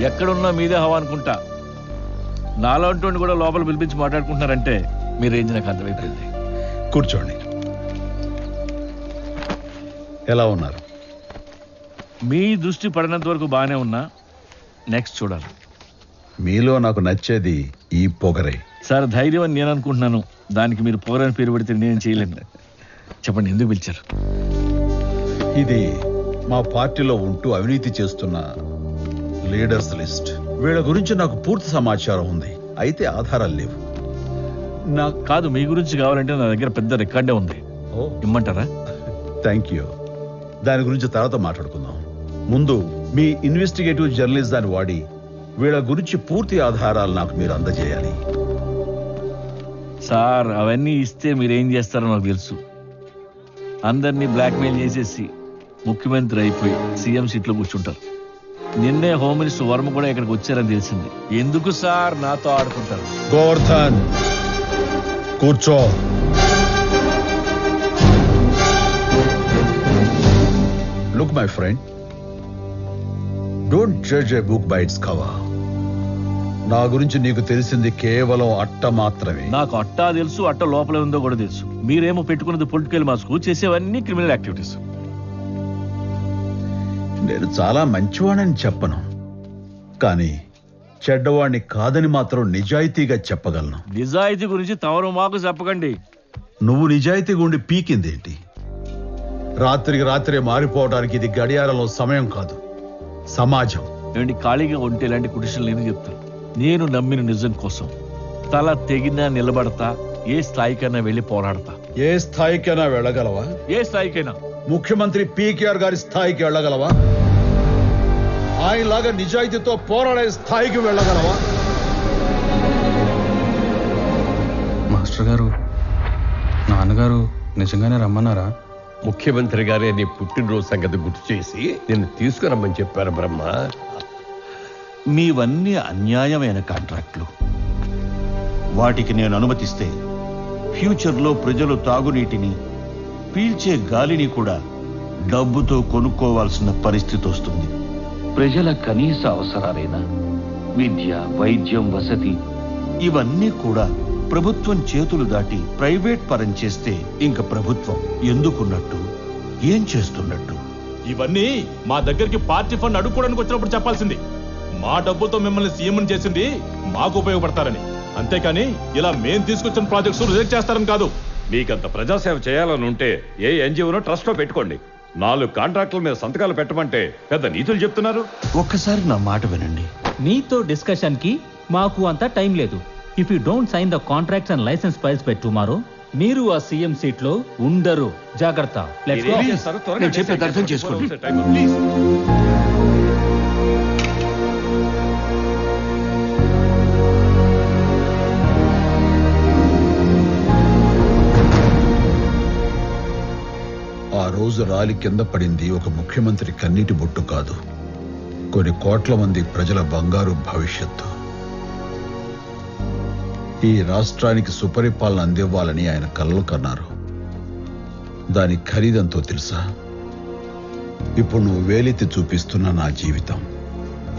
ఎక్కడున్నా మీదే హవా అనుకుంటా. నాలాంటి కూడా లోపల పిలిపించి మాట్లాడుకుంటున్నారంటే మీ రేంజ్ నాకు అర్థమైపోయింది. కూర్చోండి. ఎలా ఉన్నారు? మీ దృష్టి పడినంత వరకు బాగానే ఉన్నా. నెక్స్ట్ చూడాలి. మీలో నాకు నచ్చేది ఈ పొగరే. సార్ ధైర్యం అని నేను అనుకుంటున్నాను. దానికి మీరు పొగరని పేరు పెడితే నేను చేయలేను. చెప్పండి, ఎందుకు పిలిచారు? ఇది మా పార్టీలో ఉంటూ అవినీతి చేస్తున్న లీడర్స్ లిస్ట్. వీళ్ళ గురించి నాకు పూర్తి సమాచారం ఉంది, అయితే ఆధారాలు లేవు. నాకు కాదు, మీ గురించి కావాలంటే నా దగ్గర పెద్ద రికార్డే ఉంది. ఇమ్మంటారా? Thank you. దాని గురించి తర్వాత మాట్లాడుకుందాం. ముందు మీ ఇన్వెస్టిగేటివ్ జర్నలిజాన్ని వాడి వీళ్ళ గురించి పూర్తి ఆధారాలు నాకు మీరు అందజేయాలి. సార్ అవన్నీ ఇస్తే మీరేం చేస్తారో నాకు తెలుసు. అందరినీ బ్లాక్మెయిల్ చేసేసి ముఖ్యమంత్రి అయిపోయి సీఎం సీట్లో కూర్చుంటారు. నిన్నే హోమ్ మినిస్టర్ వర్మ కూడా ఇక్కడికి వచ్చారని తెలిసింది. ఎందుకు సార్ నాతో ఆడుకుంటారు? గోవర్ధన్, కూర్చో. Look my friend, don't judge a book by its cover. నా గురించి నీకు తెలిసింది కేవలం అట్ట మాత్రమే. నాకు అట్టా తెలుసు, అట్ట లోపల ఉందో కూడా తెలుసు. మీరేమో పెట్టుకున్నది పొలిటికల్ మాస్కు, చేసేవన్నీ క్రిమినల్ యాక్టివిటీస్. నేను చాలా మంచివాణని చెప్పను, కానీ చెడ్డవాణ్ణి కాదని మాత్రం నిజాయితీగా చెప్పగలను. నిజాయితీ గురించి తమరు మాకు చెప్పకండి. నువ్వు నిజాయితీగా ఉండి పీకిందేంటి? రాత్రికి రాత్రే మారిపోవడానికి ఇది గడియారంలో సమయం కాదు, సమాజం. ఏంటి ఖాళీగా ఉంటే ఇలాంటి కుటిషన్లు నేను చెప్తాను. నేను నమ్మిన నిజం కోసం తల తెగినా నిలబడతా, ఏ స్థాయికైనా వెళ్ళి పోరాడతా. ఏ స్థాయికైనా వెళ్ళగలవా? ఏ స్థాయికైనా. ముఖ్యమంత్రి పీకేఆర్ గారి స్థాయికి వెళ్ళగలవా? ఆయనలాగా నిజాయితీతో పోరాడే స్థాయికి వెళ్ళగలవా? మాస్టర్ గారు, నాన్నగారు నిజంగానే రమ్మన్నారా? ముఖ్యమంత్రి గారే నీ పుట్టినరోజు సంగతి గుర్తు చేసి నిన్ను తీసుకురమ్మని చెప్పారు బ్రహ్మ. మీవన్నీ అన్యాయమైన కాంట్రాక్ట్లు. వాటికి నేను అనుమతిస్తే ఫ్యూచర్లో ప్రజలు తాగునీటిని, పీల్చే గాలిని కూడా డబ్బుతో కొనుక్కోవాల్సిన పరిస్థితి వస్తుంది. ప్రజల కనీస అవసరాలైన విద్య, వైద్యం, వసతి ఇవన్నీ కూడా ప్రభుత్వం చేతులు దాటి ప్రైవేట్ పరం చేస్తే ఇంక ప్రభుత్వం ఎందుకున్నట్టు, ఏం చేస్తున్నట్టు? ఇవన్నీ మా దగ్గరికి పార్టీ ఫండ్ అడుక్కోవడానికి వచ్చినప్పుడు చెప్పాల్సింది. మా డబ్బుతో మిమ్మల్ని సీఎం చేసింది మాకు ఉపయోగపడతారని, అంతేకాని ఇలా మేం తీసుకొచ్చిన ప్రాజెక్ట్స్ రిజెక్ట్ చేస్తారని కాదు. మీకంత ప్రజాసేవ చేయాలని ఉంటే ఏ ఎన్జిఓనో ట్రస్ట్ లో పెట్టుకోండి. 4 కాంట్రాక్టుల మీద సంతకాలు పెట్టమంటే పెద్ద నీతులు చెప్తున్నారు. ఒక్కసారి నా మాట వినండి. మీతో డిస్కషన్ కి మాకు అంత టైం లేదు. If you don't sign the contracts and license files by tomorrow, మీరు ఆ సీఎం సీట్ లో ఉండరు. జాగ్రత్త. నేను చెప్పేది అర్థం చేసుకోండి. ఆ రోజు రాలి కింద పడింది ఒక ముఖ్యమంత్రి కన్నీటి బొట్టు కాదు, కొన్ని కోట్ల మంది ప్రజల బంగారు భవిష్యత్తు. ఈ రాష్ట్రానికి సుపరిపాలన అందివ్వాలని ఆయన కలలు కన్నారు. దాని ఖరీదంతో తెలుసా? ఇప్పుడు నువ్వు వేలెత్తి చూపిస్తున్న నా జీవితం.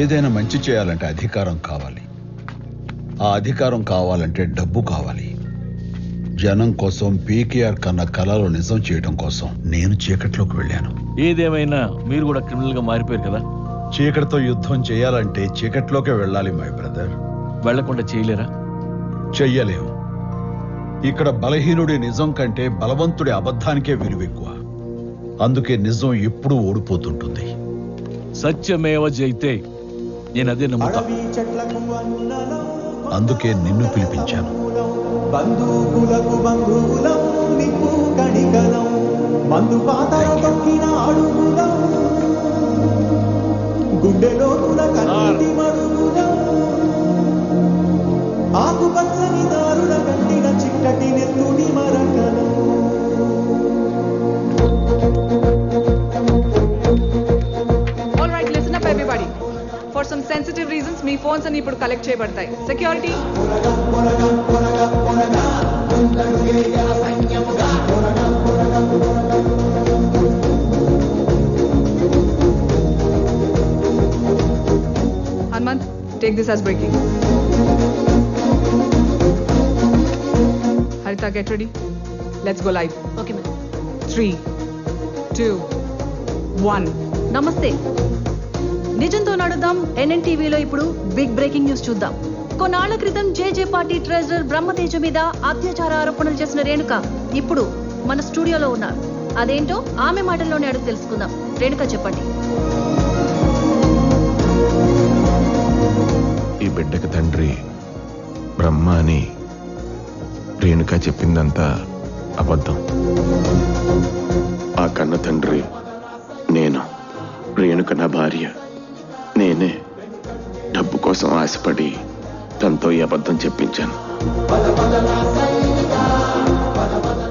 ఏదైనా మంచి చేయాలంటే అధికారం కావాలి. ఆ అధికారం కావాలంటే డబ్బు కావాలి. జనం కోసం, పీకేఆర్ కన్నా కళలు నిజం చేయడం కోసం నేను చీకట్లోకి వెళ్ళాను. ఏదేమైనా మీరు కూడా క్రిమినల్ గా మారిపోయారు కదా. చీకటితో యుద్ధం చేయాలంటే చీకట్లోకే వెళ్ళాలి మై బ్రదర్. వెళ్లకుండా చేయలేరా? చెయ్యలేము. ఇక్కడ బలహీనుడి నిజం కంటే బలవంతుడి అబద్ధానికే విలువెక్కువ. అందుకే నిజం ఎప్పుడూ ఓడిపోతుంటుంది. సత్యమేవ జైతే. నేను అదే నమ్ముతా. అందుకే నిన్ను పిలిపించాను. బంధువులకు బంధువులం, నిప్పు కణికలం, మందు పాతర తొక్కిన అడుగులం, గుండెలో కన్నీటి మడుగులం, ఆకుపచ్చని దారుల కట్టిన చిక్కటి నెత్తుడి మరకలం. All right, listen up everybody. For some sensitive reasons, me phones అన్ని ఇప్పుడు కలెక్ట్ చేయబడతాయి. Security. take this as breaking. Harita, get ready. Let's go live. Okay madam. 3, 2, 1. నమస్తే. నిజంతో నడుద్దాం ఎన్ఎన్టీవీలో ఇప్పుడు బిగ్ బ్రేకింగ్ న్యూస్ చూద్దాం. కొన్నాళ్ల క్రితం జేజే పార్టీ ట్రెజరర్ బ్రహ్మతేజ మీద అత్యాచార ఆరోపణలు చేసిన రేణుక ఇప్పుడు మన స్టూడియోలో ఉన్నారు. అదేంటో ఆమె మాటల్లోనే అడుగు తెలుసుకుందాం. రేణుక చెప్పండి. ఈ బిడ్డకి తండ్రి బ్రహ్మ అని రేణుక చెప్పిందంతా అబద్ధం. ఆ కన్న తండ్రి నేను, రేణుక నా భార్య. నేనే డబ్బు కోసం ఆశపడి తనతో ఈ అబద్ధం చెప్పించాను.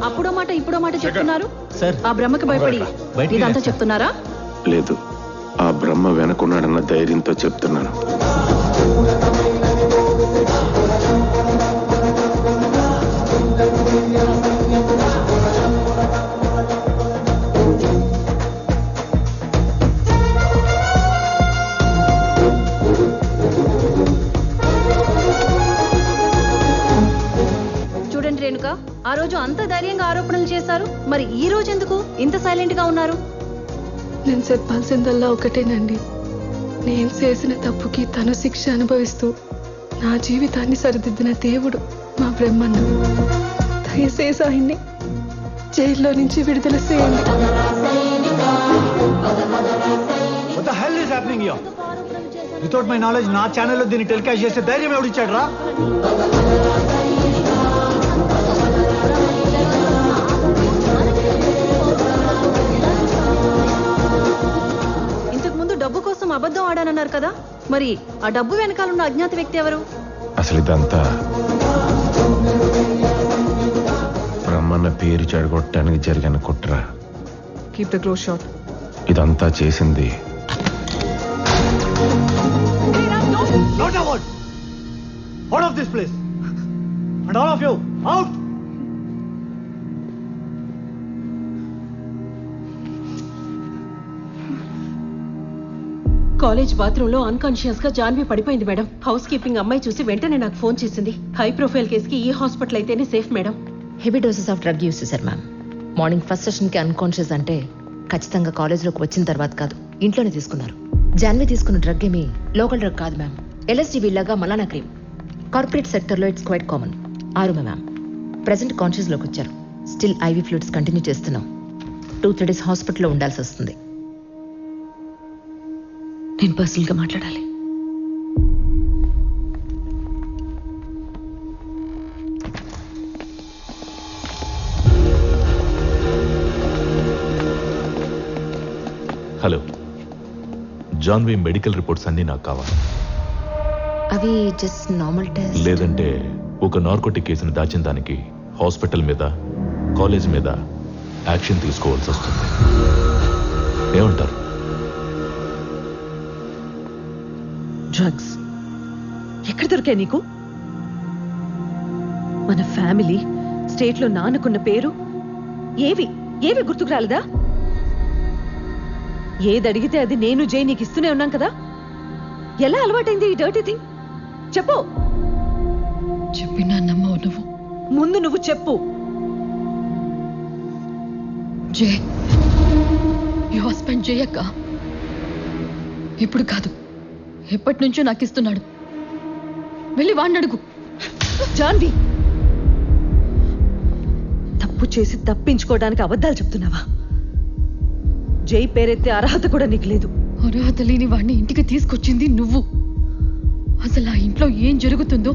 అప్పుడో మాట ఇప్పుడో మాట చెప్తున్నారు. సార్, ఆ బ్రహ్మకి భయపడి బయటికి ఇదంతా రండి. చెప్తున్నారా? లేదు, ఆ బ్రహ్మ వెనకున్నాడన్న ధైర్యంతో చెప్తున్నాను. చూడండి రేణుక, ఆ రోజు అంత ధైర్యంగా ఆరోపణలు చేశారు. మరి ఈ రోజు ఎందుకు ఇంత సైలెంట్ గా ఉన్నారు? నేను చెప్పాల్సిందల్లా ఒకటేనండి. నేను చేసిన తప్పుకి తను శిక్ష అనుభవిస్తూ నా జీవితాన్ని సరిదిద్దిన దేవుడు మా బ్రహ్మన్న. దయచేసి ఆయన్ని జైల్లో నుంచి విడుదల చేయండి. What the hell is happening here? Without my knowledge, నా ఛానల్లో దీన్ని టెలికాస్ట్ చేసే ధైర్యం ఎవడిచ్చాడు రా? ఇంతకు ముందు డబ్బు కోసం అబద్ధం ఆడానన్నారు కదా, మరి ఆ డబ్బు వెనకాలన్న అజ్ఞాత వ్యక్తి ఎవరు? అసలు ఇదంతా బ్రహ్మన్న పేరు చెడగొట్టడానికి జరిగిన కుట్ర. Keep the close shot. ఇదంతా చేసింది Not a word. Out of this place. And all of you, out. College bathroom లో అన్కాన్షియస్ గా జాన్వి పడిపోయింది మేడం. హౌస్ కీపింగ్ అమ్మాయి చూసి వెంటనే నాకు ఫోన్ చేసింది. హై ప్రొఫైల్ కేసుకి ఈ హాస్పిటల్ అయితేనే safe madam. Heavy doses of drug use చేశారు మ్యామ్. మార్నింగ్ ఫస్ట్ సెషన్కి అన్కాన్షియస్ అంటే ఖచ్చితంగా కాలేజ్లోకి వచ్చిన తర్వాత కాదు, ఇంట్లోనే తీసుకున్నారు. జాన్వి తీసుకున్న డ్రగ్ ఏమి లోకల్ డ్రగ్ కాదు మ్యామ్. ఎల్ఎస్డి వీళ్ళగా మలానా క్రీమ్. కార్పొరేట్ సెక్టర్లో ఇట్స్ క్వైట్ కామన్. ఆరుమే మ్యామ్. ప్రెసెంట్ కాన్షియస్లోకి వచ్చారు. స్టిల్ ఐవీ ఫ్లూయిడ్స్ కంటిన్యూ చేస్తున్నాం. 2-3 days హాస్పిటల్లో ఉండాల్సి వస్తుంది. నేను పర్సనల్గా మాట్లాడాలి. హలో, జాన్వి మెడికల్ రిపోర్ట్స్ అన్నీ నాకు కావాలి. అవి జస్ట్ నార్మల్ టెస్ట్. లేదంటే ఒక నార్కోటిక్ కేసును దాచిన దానికి హాస్పిటల్ మీద, కాలేజ్ మీద యాక్షన్ తీసుకోవాల్సి వస్తుంది. ఏమంటారు? డ్రగ్స్ ఎక్కడ దొరికాయి నీకు? మన ఫ్యామిలీ, స్టేట్ లో నాన్నకున్న పేరు ఏవి గుర్తుకు రాలేదా? ఏది అడిగితే అది నేను జై నీకు ఇస్తూనే ఉన్నాం కదా. ఎలా అలవాటైంది ఈ డర్టీ థింగ్? చెప్పు. చెప్పినా నమ్మవు నువ్వు. ముందు నువ్వు చెప్పు. జే, ఈ హస్బెండ్ చేయక్క. ఇప్పుడు కాదు, ఎప్పటి నుంచో నాకు ఇస్తున్నాడు. వెళ్ళి వాడిని అడుగు. జాన్వి, తప్పు చేసి తప్పించుకోవడానికి అబద్ధాలు చెప్తున్నావా? జై పేరెత్తే అర్హత కూడా నీకు లేదు. అర్హత లేని వాడిని ఇంటికి తీసుకొచ్చింది నువ్వు. అసలు ఆ ఇంట్లో ఏం జరుగుతుందో,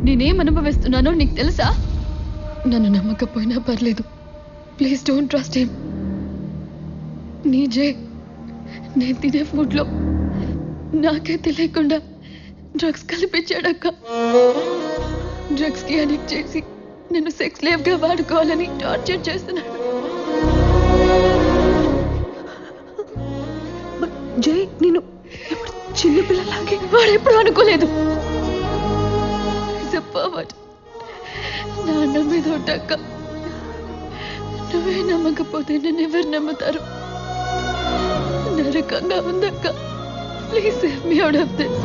నేనేం అనుభవిస్తున్నానో నీకు తెలుసా? నన్ను నమ్మకపోయినా పర్లేదు, ప్లీజ్ డోంట్ ట్రస్ట్ హిమ్. నీ జై నేను తినే ఫుడ్లో నాకే తెలియకుండా డ్రగ్స్ కలిపించాడక్క. డ్రగ్స్ కి అడిక్ట్ చేసి నేను సెక్స్ స్లేవ్ గా వాడుకోవాలని టార్చర్ చేస్తున్నాడు. జై, నేను చిన్నపిల్లలాగే వాడెప్పుడు అనుకోలేదు. నా అన్న మీద ఉంటాక నువ్వే నమ్మకపోతే నన్ను ఎవరు నమ్ముతారు? నరకంగా ఉందక్క. Please save me out of this.